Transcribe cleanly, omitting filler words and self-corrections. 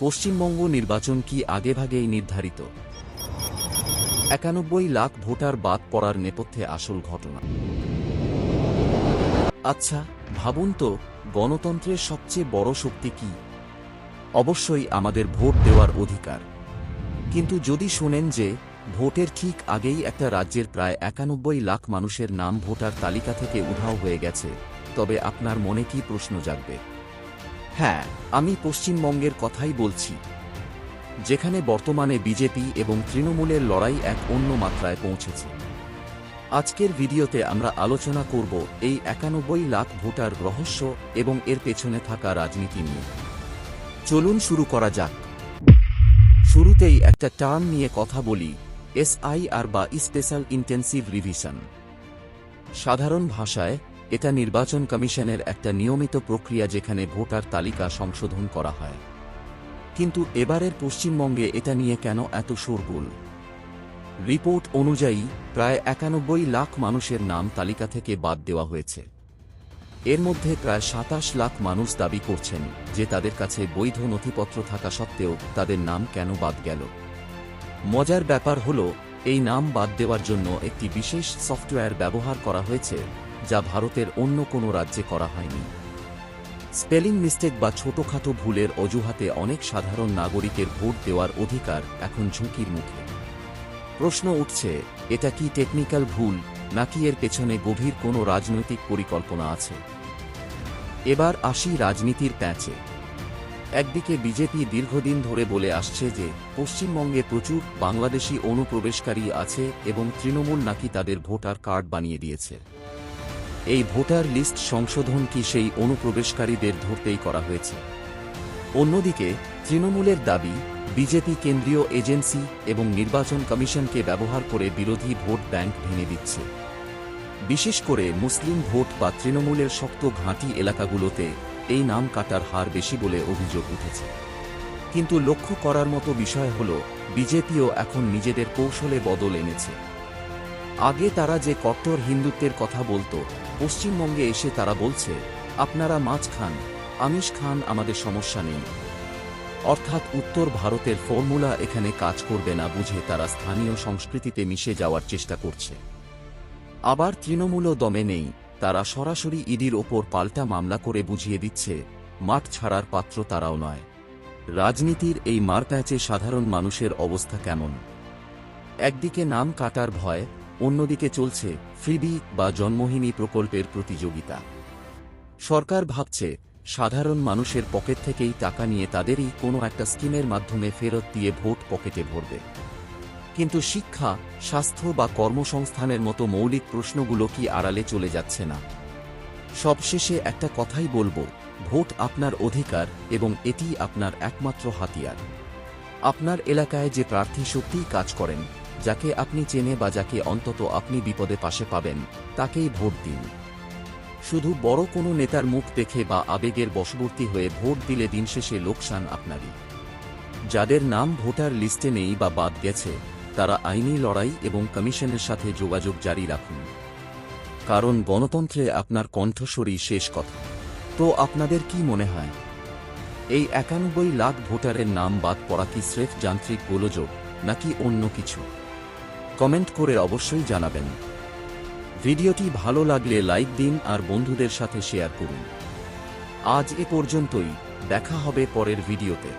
পশ্চিমবঙ্গ নির্বাচন কি আগেভাগেই নির্ধারিত? ৯১ লাখ ভোটার বাদ পড়ার নেপথ্যে আসল ঘটনা। আচ্ছা, ভাবুন তো, গণতন্ত্রের সবচেয়ে বড় শক্তি কি? অবশ্যই আমাদের ভোট দেওয়ার অধিকার। কিন্তু যদি শোনেন যে ভোটের ঠিক আগেই একটা রাজ্যের প্রায় ৯১ লাখ মানুষের নাম ভোটার তালিকা থেকে উধাও হয়ে গেছে, তবে আপনার মনে কি প্রশ্ন জাগবে? হ্যাঁ, আমি পশ্চিমবঙ্গের কথাই বলছি, যেখানে বর্তমানে বিজেপি এবং তৃণমূলের লড়াই এক অন্য মাত্রায় পৌঁছেছে। আজকের ভিডিওতে আমরা আলোচনা করব এই ৯১ লাখ ভোটার রহস্য এবং এর পেছনে থাকা রাজনীতি নিয়ে। চলুন শুরু করা যাক। শুরুতেই একটা টার্ম নিয়ে কথা বলি, এসআইআর বা স্পেশাল ইন্টেন্সিভ রিভিশন। সাধারণ ভাষায় এটা নির্বাচন কমিশনের একটা নিয়মিত প্রক্রিয়া যেখানে ভোটার তালিকা সংশোধন করা হয়। কিন্তু এবারের পশ্চিমবঙ্গে এটা নিয়ে কেন এত শোরগোল? রিপোর্ট অনুযায়ী প্রায় ৯১ লাখ মানুষের নাম তালিকা থেকে বাদ দেওয়া হয়েছে। এর মধ্যে প্রায় ২৭ লাখ মানুষ দাবি করছেন যে তাদের কাছে বৈধ নথিপত্র থাকা সত্ত্বেও তাদের নাম কেন বাদ গেল। মজার ব্যাপার হল, এই নাম বাদ দেওয়ার জন্য একটি বিশেষ সফটওয়্যার ব্যবহার করা হয়েছে যা ভারতের অন্য কোনো রাজ্যে করা হয়নি। স্পেলিং মিস্টেক বা ছোটখাটো ভুলের অজুহাতে অনেক সাধারণ নাগরিকের ভোট দেওয়ার অধিকার এখন ঝুঁকির মুখে। প্রশ্ন উঠছে, এটা কি টেকনিক্যাল ভুল, নাকি এর পেছনে গভীর কোনো রাজনৈতিক পরিকল্পনা আছে? এবার আসি রাজনীতির প্যাঁচে। একদিকে বিজেপি দীর্ঘদিন ধরে বলে আসছে যে পশ্চিমবঙ্গে প্রচুর বাংলাদেশি অনুপ্রবেশকারী আছে এবং তৃণমূল নাকি তাদের ভোটার কার্ড বানিয়ে দিয়েছে। এই ভোটার লিস্ট সংশোধন কি সেই অনুপ্রবেশকারীদের ধরতেই করা হয়েছে? অন্যদিকে তৃণমূলের দাবি, বিজেপি কেন্দ্রীয় এজেন্সি এবং নির্বাচন কমিশনকে ব্যবহার করে বিরোধী ভোট ব্যাংক ভেঙে দিচ্ছে। বিশেষ করে মুসলিম ভোট বা তৃণমূলের শক্ত ঘাঁটি এলাকাগুলোতে এই নাম কাটার হার বেশি বলে অভিযোগ উঠেছে। কিন্তু লক্ষ্য করার মতো বিষয় হল, বিজেপিও এখন নিজেদের কৌশলে বদল এনেছে। আগে তারা যে কট্টর হিন্দুত্বের কথা বলতো, পশ্চিমবঙ্গে এসে তারা বলছে, আপনারা মাছ খান, আমিষ খান, আমাদের সমস্যা নেই। অর্থাৎ উত্তর ভারতের ফর্মুলা এখানে কাজ করবে না বুঝে তারা স্থানীয় সংস্কৃতিতে মিশে যাওয়ার চেষ্টা করছে। আবার তৃণমূলও দমে নেই, তারা সরাসরি ইডির ওপর পাল্টা মামলা করে বুঝিয়ে দিচ্ছে মাঠ ছাড়ার পাত্র তারাও নয়। রাজনীতির এই মারপ্যাচে সাধারণ মানুষের অবস্থা কেমন? একদিকে নাম কাটার ভয়, অন্যদিকে চলছে ফ্রিবি বা জন্মহিনী প্রকল্পের প্রতিযোগিতা। সরকার ভাবছে সাধারণ মানুষের পকেট থেকেই টাকা নিয়ে তাদেরই কোনো একটা স্কিমের মাধ্যমে ফেরত দিয়ে ভোট পকেটে ভরবে। কিন্তু শিক্ষা, স্বাস্থ্য বা কর্মসংস্থানের মতো মৌলিক প্রশ্নগুলো কি আড়ালে চলে যাচ্ছে না? সবশেষে একটা কথাই বলবো, ভোট আপনার অধিকার এবং এটি আপনার একমাত্র হাতিয়ার। আপনার এলাকায় যে প্রার্থী সত্যিই কাজ করেন, যাকে আপনি চেনে বা যাকে অন্তত আপনি বিপদে পাশে পাবেন, তাকেই ভোট দিন। শুধু বড় কোনো নেতার মুখ দেখে বা আবেগের বশবর্তী হয়ে ভোট দিলে দিন শেষে লোকসান আপনারই। যাদের নাম ভোটার লিস্টে নেই বা বাদ গেছে, তারা আইনি লড়াই এবং কমিশনের সাথে যোগাযোগ জারি রাখুন। কারণ গণতন্ত্রে আপনার কণ্ঠস্বরই শেষ কথা। তো আপনাদের কি মনে হয়, এই ৯১ লাখ ভোটারের নাম বাদ পড়া কি স্রেফ যান্ত্রিক গোলযোগ, নাকি অন্য কিছু? কমেন্ট করে অবশ্যই জানাবেন। ভিডিওটি ভালো লাগলে লাইক দিন আর বন্ধুদের সাথে শেয়ার করুন। আজ এ পর্যন্তই, দেখা হবে পরের ভিডিওতে।